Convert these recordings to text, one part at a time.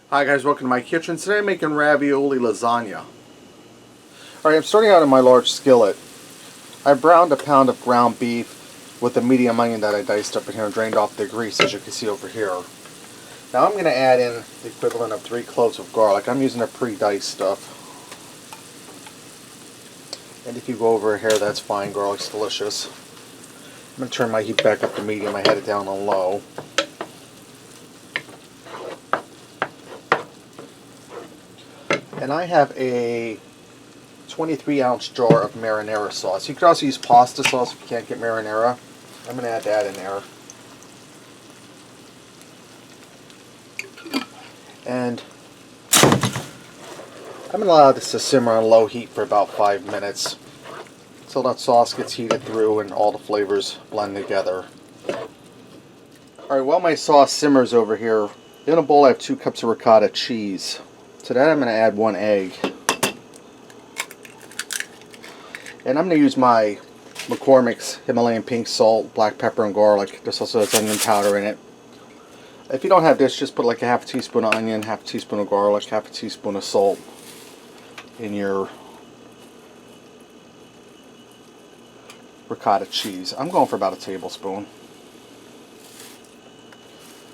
Hi guys, welcome to my kitchen. Today I'm making ravioli lasagna. Alright, I'm starting out in my large skillet. I browned a pound of ground beef with a medium onion that I diced up in here and drained off the grease, as you can see over here. Now I'm going to add in the equivalent of 3 cloves of garlic. I'm using a pre-diced stuff. And if you go over here, that's fine. Garlic's delicious. I'm going to turn my heat back up to medium. I had it down on low. And I have a 23-ounce jar of marinara sauce. You could also use pasta sauce if you can't get marinara. I'm going to add that in there. And I'm going to allow this to simmer on low heat for about 5 minutes until that sauce gets heated through and all the flavors blend together. Alright, while my sauce simmers over here, in a bowl I have 2 cups of ricotta cheese. To that I'm going to add 1 egg. And I'm going to use my McCormick's Himalayan pink salt, black pepper, and garlic. This also has onion powder in it. If you don't have this, just put like a half a teaspoon of onion, half a teaspoon of garlic, half a teaspoon of salt in your ricotta cheese. I'm going for about a tablespoon.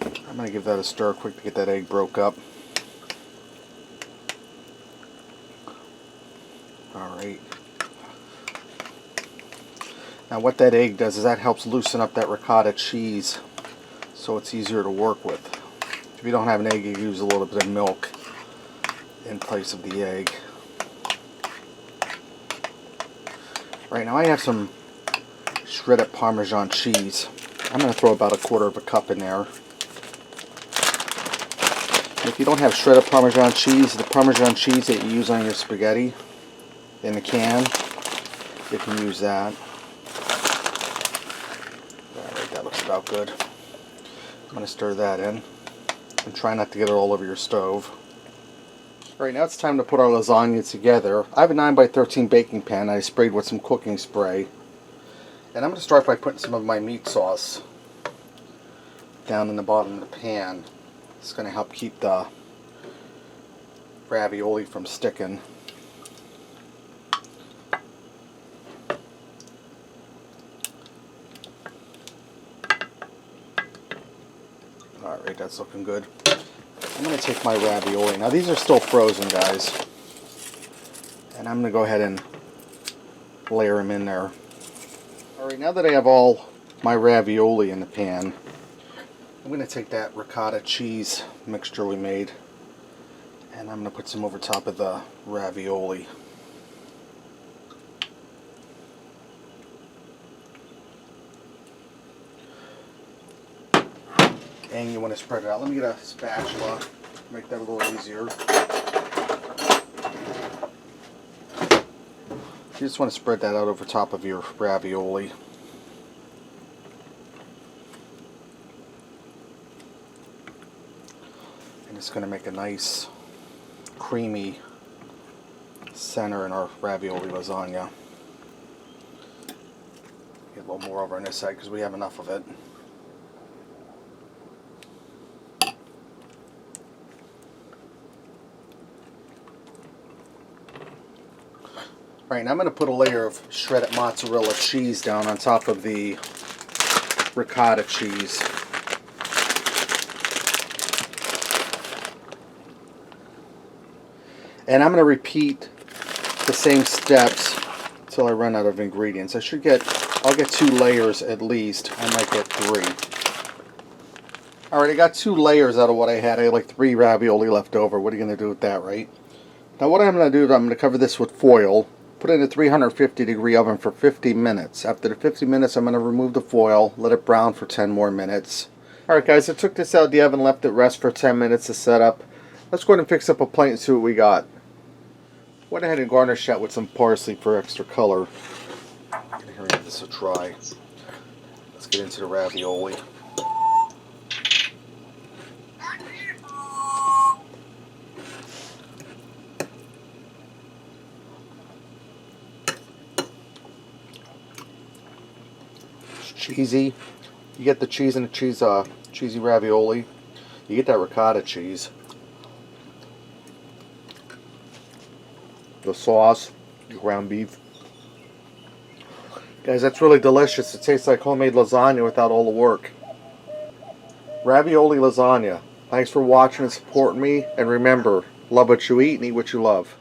I'm going to give that a stir quick to get that egg broke up. Alright. Now what that egg does is that helps loosen up that ricotta cheese so it's easier to work with. If you don't have an egg, you use a little bit of milk in place of the egg. Right now I have some shredded Parmesan cheese. I'm going to throw about 1/4 cup in there. And if you don't have shredded Parmesan cheese, the Parmesan cheese that you use on your spaghetti in the can, you can use that. Alright, that looks about good. I'm going to stir that in and try not to get it all over your stove. Alright, now it's time to put our lasagna together. I have a 9x13 baking pan I sprayed with some cooking spray. And I'm going to start by putting some of my meat sauce down in the bottom of the pan. It's going to help keep the ravioli from sticking. Alright, that's looking good. I'm going to take my ravioli. Now these are still frozen, guys. And I'm going to go ahead and layer them in there. Alright, now that I have all my ravioli in the pan, I'm going to take that ricotta cheese mixture we made and I'm going to put some over top of the ravioli. And you want to spread it out. Let me get a spatula, make that a little easier. You just want to spread that out over top of your ravioli. And it's going to make a nice creamy center in our ravioli lasagna. Get a little more over on this side because we have enough of it. Alright, now I'm going to put a layer of shredded mozzarella cheese down on top of the ricotta cheese. And I'm going to repeat the same steps until I run out of ingredients. I'll get 2 layers at least. I might get 3. Alright, I got 2 layers out of what I had. I had like 3 ravioli left over. What are you going to do with that, right? Now what I'm going to do is I'm going to cover this with foil. Put it in a 350-degree oven for 50 minutes. After the 50 minutes, I'm going to remove the foil, let it brown for 10 more minutes. Alright guys, I took this out of the oven, left it rest for 10 minutes to set up. Let's go ahead and fix up a plate and see what we got. Went ahead and garnished that with some parsley for extra color. Here, give this a try. Let's get into the ravioli. Cheesy. You get the cheese in a cheesy ravioli. You get that ricotta cheese. the sauce, the ground beef. Guys, that's really delicious. It tastes like homemade lasagna without all the work. Ravioli Lasagna. Thanks for watching and supporting me. And remember, love what you eat and eat what you love.